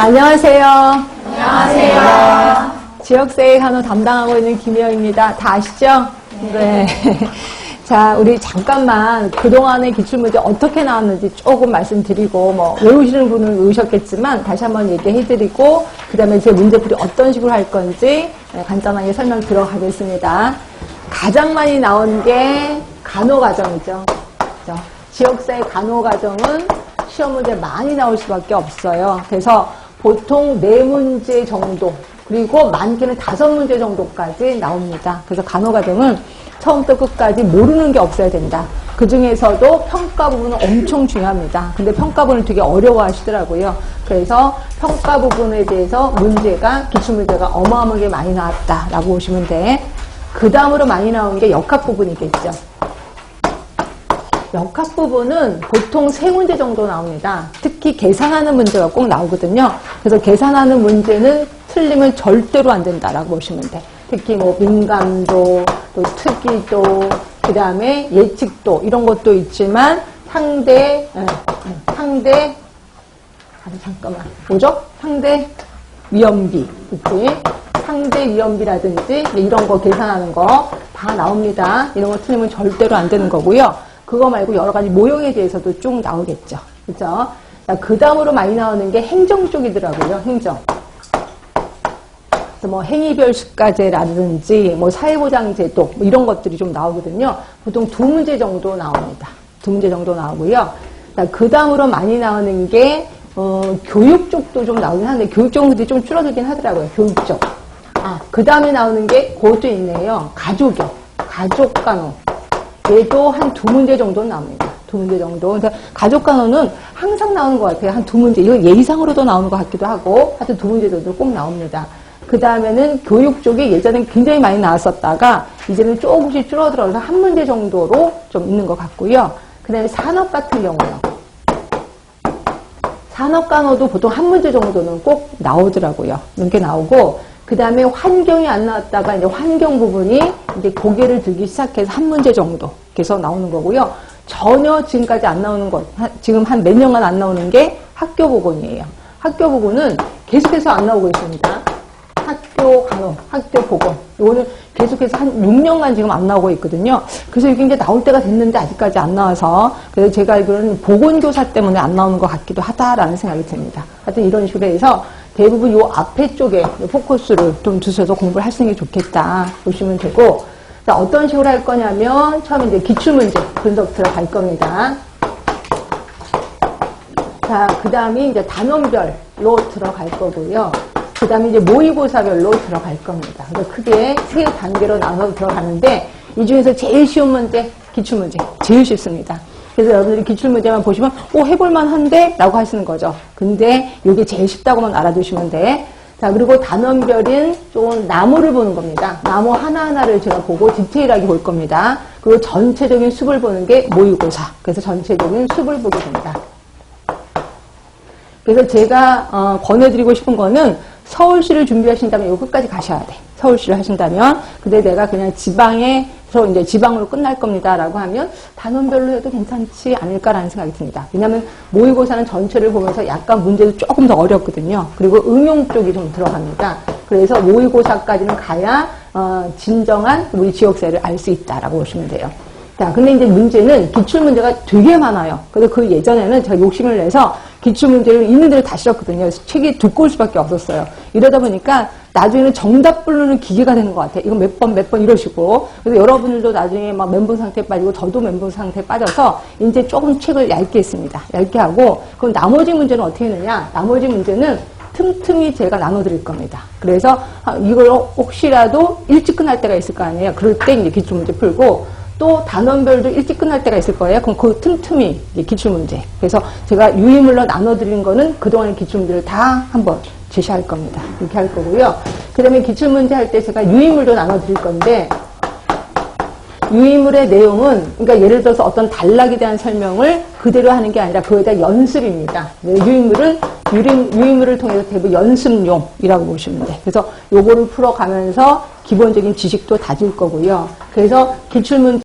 안녕하세요. 안녕하세요. 지역사회 간호 담당하고 있는 김혜영입니다. 다 아시죠? 네. 자, 우리 잠깐만 그동안의 기출문제 어떻게 나왔는지 조금 말씀드리고, 외우시는 분은 외우셨겠지만 다시 한번 얘기해드리고, 그 다음에 제 문제풀이 어떤 식으로 할 건지 간단하게 설명 들어가겠습니다. 가장 많이 나온 게 간호과정이죠. 그렇죠? 지역사회 간호과정은 시험 문제 많이 나올 수밖에 없어요. 그래서 보통 4문제 정도, 그리고 많게는 5문제 정도까지 나옵니다. 그래서 간호과정은 처음부터 끝까지 모르는 게 없어야 된다. 그 중에서도 평가 부분은 엄청 중요합니다. 근데 평가 부분을 되게 어려워하시더라고요. 그래서 평가 부분에 대해서 문제가, 기출문제가 어마어마하게 많이 나왔다라고 보시면 돼. 그 다음으로 많이 나온 게 역학 부분이겠죠. 역학 부분은 보통 3문제 정도 나옵니다. 특히 계산하는 문제가 꼭 나오거든요. 그래서 계산하는 문제는 틀리면 절대로 안 된다라고 보시면 돼. 특히 민감도, 또 특이도, 그 다음에 예측도, 이런 것도 있지만 상대, 뭐죠? 상대 위험비, 그치? 상대 위험비라든지 이런 거 계산하는 거 다 나옵니다. 이런 거 틀리면 절대로 안 되는 거고요. 그거 말고 여러 가지 모형에 대해서도 쭉 나오겠죠. 그죠? 그 다음으로 많이 나오는 게 행정 쪽이더라고요. 행정. 그래서 행위별 수가제라든지 사회보장제도 이런 것들이 좀 나오거든요. 보통 2문제 정도 나옵니다. 2문제 정도 나오고요. 그 다음으로 많이 나오는 게 교육 쪽도 좀 나오긴 하는데 교육 쪽은 근데 좀 줄어들긴 하더라고요. 교육 쪽. 그 다음에 나오는 게 그것도 있네요. 가족이요. 가족간호. 얘도 한 2문제 정도 나옵니다. 2문제 정도. 그래서 가족간호는 항상 나오는 것 같아요. 한 2문제. 이거 예의상으로도 나오는 것 같기도 하고 하여튼 2문제 정도 꼭 나옵니다. 그 다음에는 교육 쪽이 예전엔 굉장히 많이 나왔었다가 이제는 조금씩 줄어들어서 1문제 정도로 좀 있는 것 같고요. 그 다음에 산업 같은 경우요. 산업간호도 보통 1문제 정도는 꼭 나오더라고요. 이렇게 나오고, 그 다음에 환경이 안 나왔다가 이제 환경 부분이 이제 고개를 들기 시작해서 1문제 정도 계속 나오는 거고요. 전혀 지금까지 안 나오는 것, 지금 한 몇 년간 안 나오는 게 학교 보건이에요. 학교 보건은 계속해서 안 나오고 있습니다. 학교 간호, 학교 보건. 이거는 계속해서 한 6년간 지금 안 나오고 있거든요. 그래서 이게 이제 나올 때가 됐는데 아직까지 안 나와서, 그래서 제가 알기로는 보건교사 때문에 안 나오는 것 같기도 하다라는 생각이 듭니다. 하여튼 이런 식으로 해서 대부분 요 앞에 쪽에 포커스를 좀 두셔서 공부를 하시는 게 좋겠다 보시면 되고, 자, 어떤 식으로 할 거냐면 처음에 이제 기출문제 분석 들어갈 겁니다. 자, 그 다음에 이제 단원별로 들어갈 거고요. 그 다음에 이제 모의고사별로 들어갈 겁니다. 그래서 크게 3단계로 나눠서 들어가는데, 이 중에서 제일 쉬운 문제, 기출문제. 제일 쉽습니다. 그래서 여러분들이 기출문제만 보시면, 해볼만 한데? 라고 하시는 거죠. 근데 이게 제일 쉽다고만 알아두시면 돼. 자, 그리고 단원별인 좀 나무를 보는 겁니다. 나무 하나하나를 제가 보고 디테일하게 볼 겁니다. 그리고 전체적인 숲을 보는 게 모의고사. 그래서 전체적인 숲을 보게 됩니다. 그래서 제가 권해드리고 싶은 거는 서울시를 준비하신다면 이거 끝까지 가셔야 돼. 서울시를 하신다면. 근데 내가 그냥 지방에서 이제 지방으로 끝날 겁니다. 라고 하면 단원별로 해도 괜찮지 않을까라는 생각이 듭니다. 왜냐하면 모의고사는 전체를 보면서 약간 문제도 조금 더 어렵거든요. 그리고 응용 쪽이 좀 들어갑니다. 그래서 모의고사까지는 가야 진정한 우리 지역사회를 알 수 있다라고 보시면 돼요. 자, 근데 이제 문제는 기출문제가 되게 많아요. 그래서 그 예전에는 제가 욕심을 내서 기출문제를 있는 대로 다 실었거든요. 그래서 책이 두꺼울 수밖에 없었어요. 이러다 보니까 나중에는 정답 부르는 기계가 되는 것 같아요. 이거 몇 번 이러시고. 그래서 여러분들도 나중에 막 멘붕 상태에 빠지고 저도 멘붕 상태에 빠져서 이제 조금 책을 얇게 했습니다. 얇게 하고, 그럼 나머지 문제는 어떻게 했느냐? 나머지 문제는 틈틈이 제가 나눠드릴 겁니다. 그래서 이걸 혹시라도 일찍 끝날 때가 있을 거 아니에요. 그럴 때 이제 기출문제 풀고, 또 단원별도 일찍 끝날 때가 있을 거예요. 그럼 그 틈틈이 이제 기출문제. 그래서 제가 유의물로 나눠드린 거는 그동안의 기출문제를 다 한번 제시할 겁니다. 이렇게 할 거고요. 그 다음에 기출문제 할 때 제가 유의물도 나눠드릴 건데, 유의물의 내용은, 그러니까 예를 들어서 어떤 단락에 대한 설명을 그대로 하는 게 아니라 그거에 대한 연습입니다. 유의물을 통해서 대부분 연습용이라고 보시면 돼. 그래서 요거를 풀어가면서 기본적인 지식도 다질 거고요. 그래서 기출문제